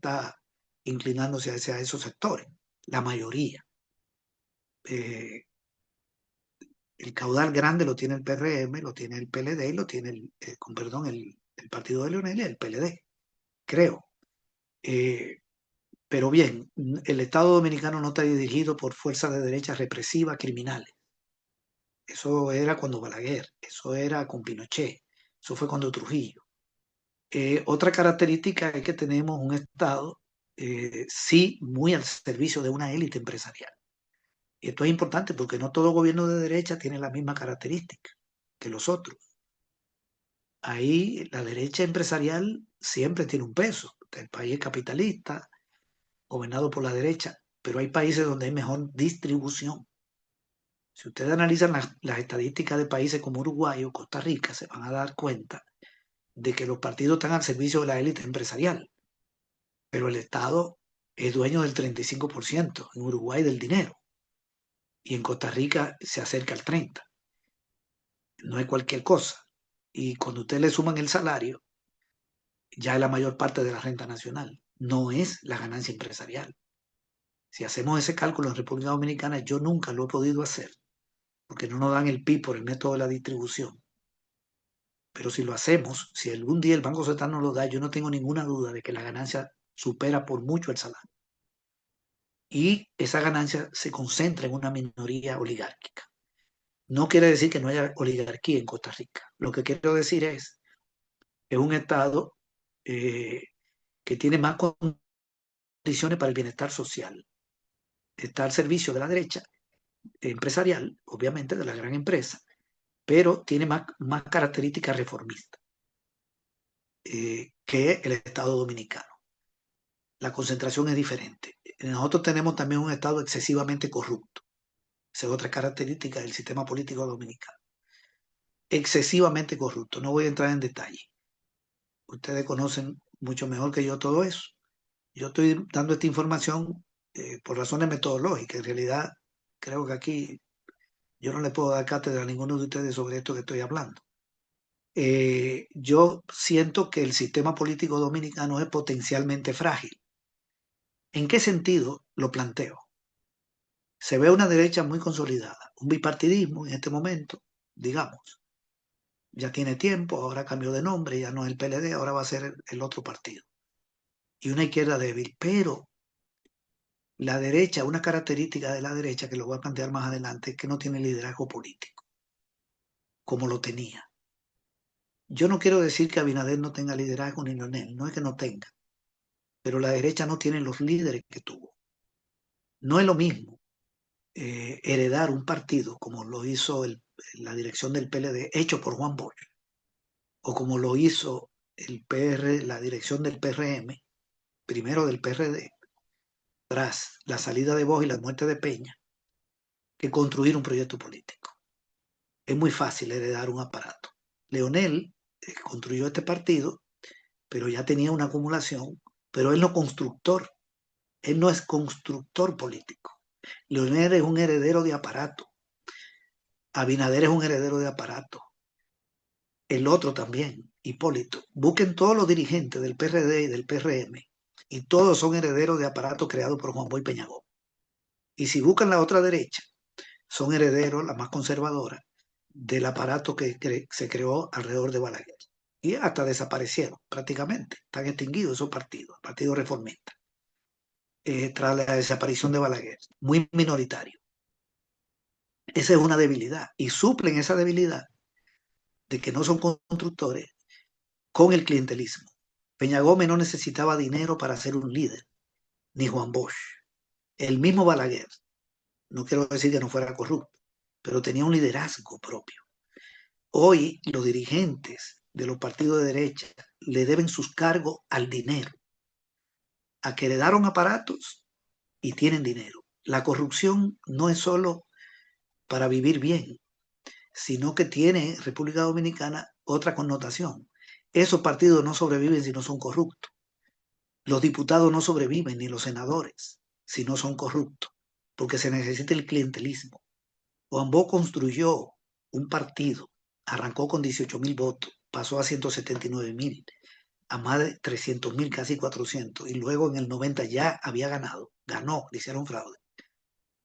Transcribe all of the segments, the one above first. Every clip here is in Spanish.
está inclinándose hacia esos sectores, la mayoría. El caudal grande lo tiene el PRM, lo tiene el PLD y lo tiene el Partido de Leonel y el PLD, creo. Pero bien, el Estado dominicano no está dirigido por fuerzas de derecha represivas criminales. Eso era cuando Balaguer, eso era con Pinochet, eso fue cuando Trujillo. Otra característica es que tenemos un Estado, sí, muy al servicio de una élite empresarial. Y esto es importante porque no todo gobierno de derecha tiene la misma característica que los otros. Ahí la derecha empresarial siempre tiene un peso. El país es capitalista, gobernado por la derecha, pero hay países donde hay mejor distribución. Si ustedes analizan las estadísticas de países como Uruguay o Costa Rica, se van a dar cuenta de que los partidos están al servicio de la élite empresarial, pero el Estado es dueño del 35%, en Uruguay del dinero, y en Costa Rica se acerca al 30%. No es cualquier cosa. Y cuando ustedes le suman el salario, ya es la mayor parte de la renta nacional, no es la ganancia empresarial. Si hacemos ese cálculo en República Dominicana, yo nunca lo he podido hacer, porque no nos dan el PIB por el método de la distribución. Pero si lo hacemos, si algún día el Banco Central nos lo da, yo no tengo ninguna duda de que la ganancia supera por mucho el salario. Y esa ganancia se concentra en una minoría oligárquica. No quiere decir que no haya oligarquía en Costa Rica. Lo que quiero decir es que es un Estado eh, que tiene más condiciones para el bienestar social. Está al servicio de la derecha empresarial, obviamente, de la gran empresa, pero tiene más características reformistas que el Estado dominicano. La concentración es diferente. Nosotros tenemos también un Estado excesivamente corrupto. Esa es otra característica del sistema político dominicano. Excesivamente corrupto. No voy a entrar en detalle. Ustedes conocen mucho mejor que yo todo eso. Yo estoy dando esta información por razones metodológicas. En realidad, creo que aquí yo no le puedo dar cátedra a ninguno de ustedes sobre esto que estoy hablando. Yo siento que el sistema político dominicano es potencialmente frágil. ¿En qué sentido lo planteo? Se ve una derecha muy consolidada, un bipartidismo en este momento, digamos. Ya tiene tiempo, ahora cambió de nombre, ya no es el PLD, ahora va a ser el otro partido. Y una izquierda débil, pero la derecha, una característica de la derecha que lo voy a plantear más adelante, es que no tiene liderazgo político, como lo tenía. Yo no quiero decir que Abinader no tenga liderazgo ni Leonel, no es que no tenga, pero la derecha no tiene los líderes que tuvo. No es lo mismo heredar un partido como lo hizo la dirección del PLD, hecho por Juan Bosch, o como lo hizo la dirección del PRM, primero del PRD, tras la salida de Bosch y la muerte de Peña, que construir un proyecto político. Es muy fácil heredar un aparato. Leonel construyó este partido, pero ya tenía una acumulación, pero él no constructor, él no es constructor político. Leonel es un heredero de aparato. Abinader es un heredero de aparato. El otro también, Hipólito. Busquen todos los dirigentes del PRD y del PRM y todos son herederos de aparatos creados por Juan Boy Peñagó. Y si buscan la otra derecha, son herederos, la más conservadora, del aparato que se creó alrededor de Balaguer. Y hasta desaparecieron prácticamente, están extinguidos esos partidos, el Partido Reformista, tras la desaparición de Balaguer, muy minoritario. Esa es una debilidad y suplen esa debilidad de que no son constructores con el clientelismo. Peña Gómez no necesitaba dinero para ser un líder, ni Juan Bosch. El mismo Balaguer, no quiero decir que no fuera corrupto, pero tenía un liderazgo propio. Hoy los dirigentes de los partidos de derecha le deben sus cargos al dinero, a que heredaron aparatos y tienen dinero. La corrupción no es solo para vivir bien, sino que tiene República Dominicana otra connotación. Esos partidos no sobreviven si no son corruptos. Los diputados no sobreviven, ni los senadores, si no son corruptos, porque se necesita el clientelismo. Juan Bosch construyó un partido, arrancó con 18.000 votos, pasó a 179.000. a más de 300.000, casi 400, y luego en el 90 ya había ganó, le hicieron fraude,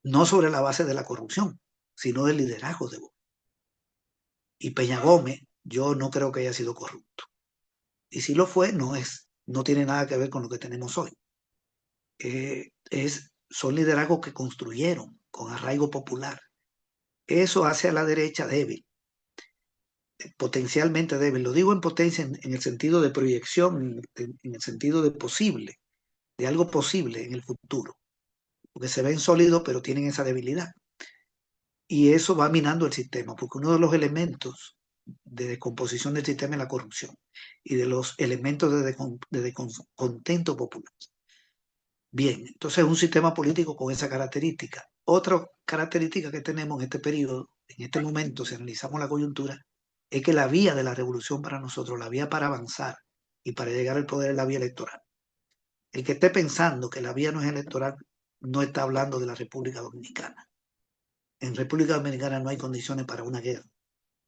no sobre la base de la corrupción, sino del liderazgo de Bob. Y Peña Gómez, yo no creo que haya sido corrupto. Y si lo fue, no tiene nada que ver con lo que tenemos hoy. Son liderazgos que construyeron con arraigo popular. Eso hace a la derecha débil, potencialmente débil. Lo digo en potencia en el sentido de proyección, en el sentido de posible, de algo posible en el futuro, porque se ven sólidos pero tienen esa debilidad. Y eso va minando el sistema, porque uno de los elementos de descomposición del sistema es la corrupción y de los elementos de descontento popular. Bien, entonces es un sistema político con esa característica. Otra característica que tenemos en este periodo, en este momento, si analizamos la coyuntura, es que la vía de la revolución para nosotros, la vía para avanzar y para llegar al poder es la vía electoral. El que esté pensando que la vía no es electoral, no está hablando de la República Dominicana. En República Dominicana no hay condiciones para una guerra,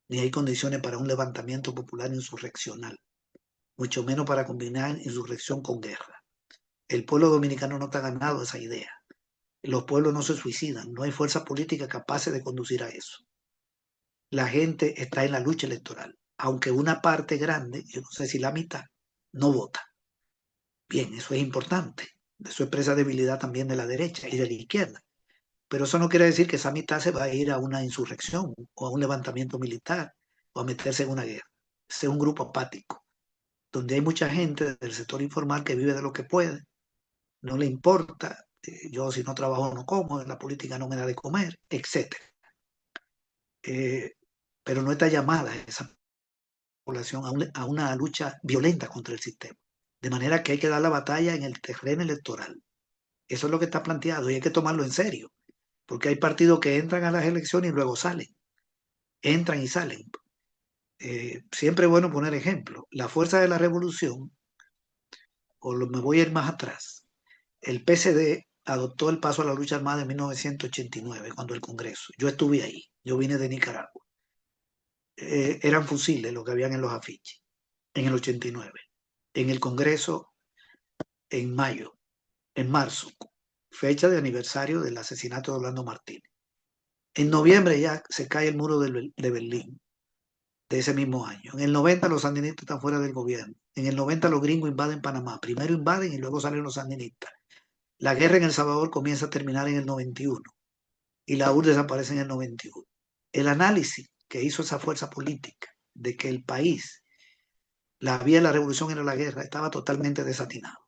ni hay condiciones para un levantamiento popular insurreccional, mucho menos para combinar insurrección con guerra. El pueblo dominicano no está ganado a esa idea. Los pueblos no se suicidan, no hay fuerza política capaz de conducir a eso. La gente está en la lucha electoral, aunque una parte grande, yo no sé si la mitad, no vota. Bien, eso es importante. Eso expresa debilidad también de la derecha y de la izquierda. Pero eso no quiere decir que esa mitad se va a ir a una insurrección o a un levantamiento militar o a meterse en una guerra. Ese es un grupo apático, donde hay mucha gente del sector informal que vive de lo que puede, no le importa, yo si no trabajo no como, la política no me da de comer, etcétera. Pero no está llamada esa población a una lucha violenta contra el sistema. De manera que hay que dar la batalla en el terreno electoral. Eso es lo que está planteado y hay que tomarlo en serio, porque hay partidos que entran a las elecciones y luego salen, entran y salen. Siempre es bueno poner ejemplo. La fuerza de la revolución, me voy a ir más atrás, el PSD adoptó el paso a la lucha armada en 1989, cuando el Congreso. Yo estuve ahí, yo vine de Nicaragua. Eran fusiles lo que habían en los afiches, en el 89. En el Congreso, en mayo, en marzo, fecha de aniversario del asesinato de Orlando Martínez. En noviembre ya se cae el muro de Berlín, de ese mismo año. En el 90 los sandinistas están fuera del gobierno. En el 90 los gringos invaden Panamá. Primero invaden y luego salen los sandinistas. La guerra en El Salvador comienza a terminar en el 91 y la URSS desaparece en el 91. El análisis que hizo esa fuerza política de que el país, la vía de la revolución era la guerra, estaba totalmente desatinado,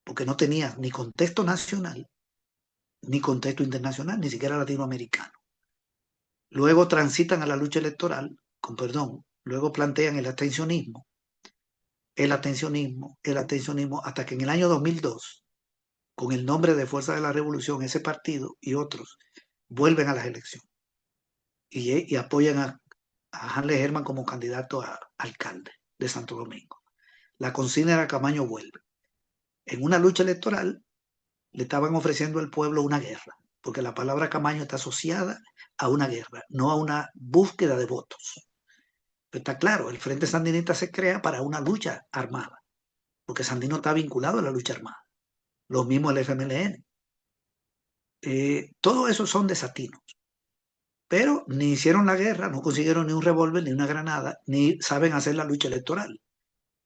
porque no tenía ni contexto nacional, ni contexto internacional, ni siquiera latinoamericano. Luego transitan a la lucha electoral, con perdón, luego plantean el atencionismo, hasta que en el año 2002, con el nombre de Fuerza de la Revolución, ese partido y otros vuelven a las elecciones y apoyan a Hanley Herman como candidato a alcalde de Santo Domingo. La consigna era Camaño vuelve. En una lucha electoral le estaban ofreciendo al pueblo una guerra, porque la palabra Camaño está asociada a una guerra, no a una búsqueda de votos. Pero está claro, el Frente Sandinista se crea para una lucha armada, porque Sandino está vinculado a la lucha armada. Lo mismo el FMLN. Todo eso son desatinos. Pero ni hicieron la guerra, no consiguieron ni un revólver, ni una granada, ni saben hacer la lucha electoral,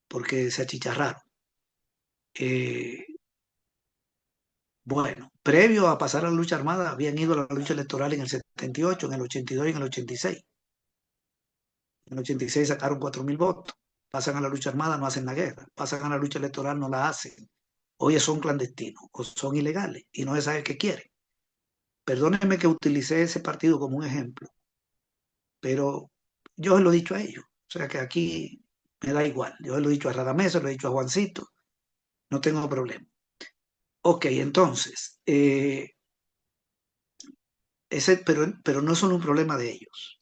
porque se achicharraron. Bueno, previo a pasar a la lucha armada, habían ido a la lucha electoral en el 78, en el 82 y en el 86. En el 86 sacaron 4.000 votos. Pasan a la lucha armada, no hacen la guerra. Pasan a la lucha electoral, no la hacen. Hoy son clandestinos o son ilegales y no se sabe qué quieren. Perdónenme que utilicé ese partido como un ejemplo, pero yo se lo he dicho a ellos. O sea que aquí me da igual. Yo se lo he dicho a Radamés, se lo he dicho a Juancito, no tengo problema. Ok, entonces, pero no son un problema de ellos.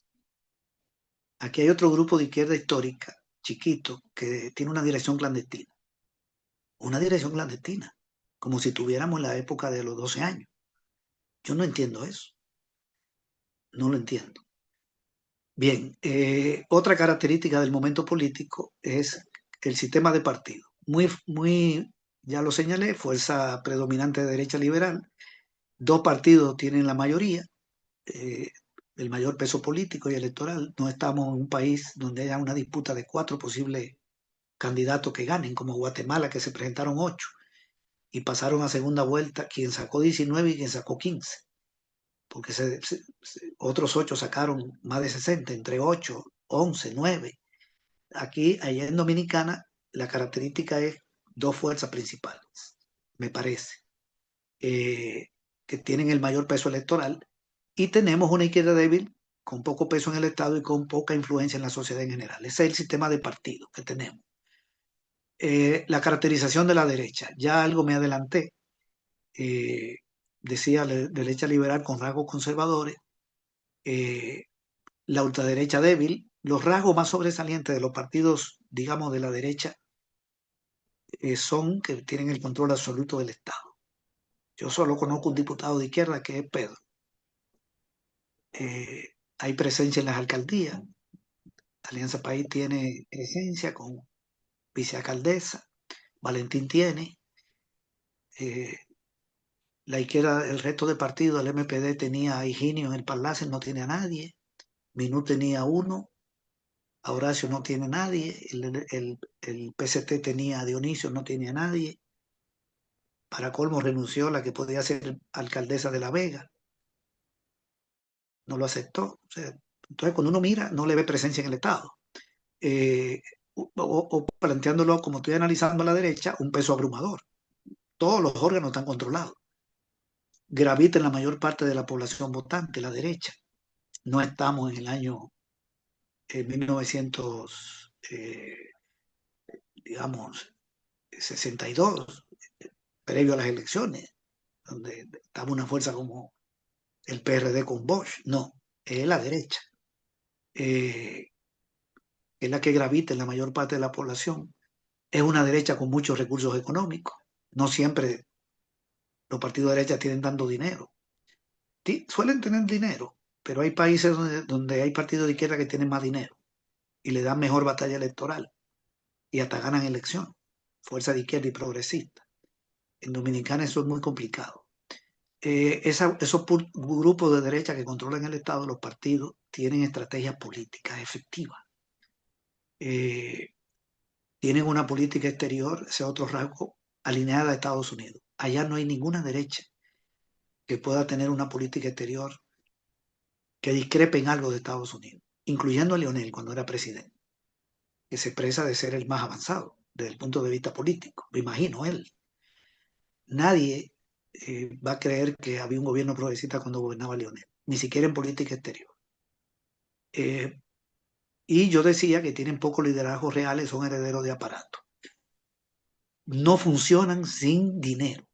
Aquí hay otro grupo de izquierda histórica, chiquito, que tiene una dirección clandestina. Una dirección clandestina, como si tuviéramos la época de los 12 años. Yo no entiendo eso. No lo entiendo. Bien, otra característica del momento político es el sistema de partido. Ya lo señalé, fuerza predominante de derecha liberal. Dos partidos tienen la mayoría, eh, el mayor peso político y electoral. No estamos en un país donde haya una disputa de 4 posibles candidatos que ganen, como Guatemala, que se presentaron 8 y pasaron a segunda vuelta quien sacó 19 y quien sacó 15, porque otros 8 sacaron más de 60, entre 8, 11, 9. Aquí, allá en Dominicana, la característica es dos fuerzas principales, me parece, eh, que tienen el mayor peso electoral, y tenemos una izquierda débil con poco peso en el Estado y con poca influencia en la sociedad en general. Ese es el sistema de partidos que tenemos. La caracterización de la derecha, ya algo me adelanté. eh, Decía derecha liberal con rasgos conservadores, eh, la ultraderecha débil. Los rasgos más sobresalientes de los partidos, digamos, de la derecha, son que tienen el control absoluto del Estado. Yo solo conozco un diputado de izquierda que es Pedro. Hay presencia en las alcaldías. Alianza País tiene presencia con vicealcaldesa. Valentín tiene. Eh, la izquierda, el resto de partidos, el MPD tenía a Higinio en el Palacio, no tiene a nadie. Minú tenía uno. A Horacio no tiene nadie. El PCT tenía a Dionisio, no tiene a nadie. Para colmo renunció la que podía ser alcaldesa de La Vega. No lo aceptó. O sea, entonces, cuando uno mira, no le ve presencia en el Estado. O planteándolo como estoy analizando a la derecha, un peso abrumador. Todos los órganos están controlados. Gravita en la mayor parte de la población votante, la derecha. No estamos en el año 1900, digamos, 62, previo a las elecciones, donde estaba una fuerza como el PRD con Bosch. No, es la derecha. Es la que gravita en la mayor parte de la población. Es una derecha con muchos recursos económicos. No siempre los partidos de derecha tienen tanto dinero. Sí, suelen tener dinero, pero hay países donde hay partidos de izquierda que tienen más dinero y le dan mejor batalla electoral y hasta ganan elección. Fuerza de izquierda y progresista. En Dominicana eso es muy complicado. Esos grupos de derecha que controlan el Estado, los partidos, tienen estrategias políticas efectivas. Tienen una política exterior, ese otro rasgo, alineada a Estados Unidos. Allá no hay ninguna derecha que pueda tener una política exterior que discrepe en algo de Estados Unidos, incluyendo a Lionel cuando era presidente, que se expresa de ser el más avanzado desde el punto de vista político. Me imagino él. Nadie va a creer que había un gobierno progresista cuando gobernaba Lionel, ni siquiera en política exterior. Y yo decía que tienen pocos liderazgos reales, son herederos de aparatos. No funcionan sin dinero.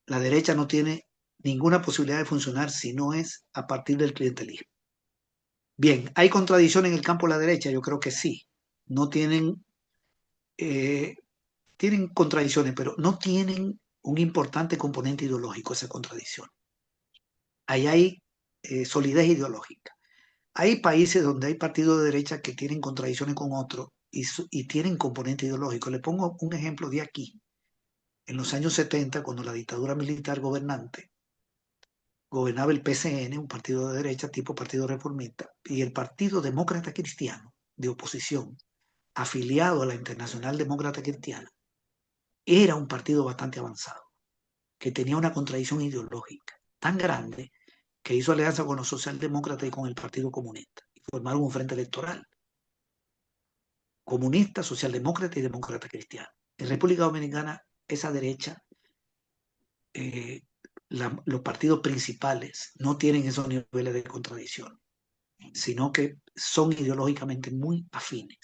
La derecha no tiene ninguna posibilidad de funcionar si no es a partir del clientelismo. Bien, ¿hay contradicción en el campo de la derecha? Yo creo que sí. No tienen, tienen contradicciones, pero no tienen un importante componente ideológico esa contradicción. Ahí hay solidez ideológica. Hay países donde hay partidos de derecha que tienen contradicciones con otros y tienen componente ideológico. Le pongo un ejemplo de aquí. En los años 70, cuando la dictadura militar gobernante gobernaba el PCN, un partido de derecha tipo Partido Reformista, y el Partido Demócrata Cristiano de oposición, afiliado a la Internacional Demócrata Cristiana, era un partido bastante avanzado, que tenía una contradicción ideológica tan grande que hizo alianza con los socialdemócratas y con el Partido Comunista, y formaron un frente electoral, comunista, socialdemócrata y demócrata cristiano. En República Dominicana, esa derecha, los partidos principales no tienen esos niveles de contradicción, sino que son ideológicamente muy afines.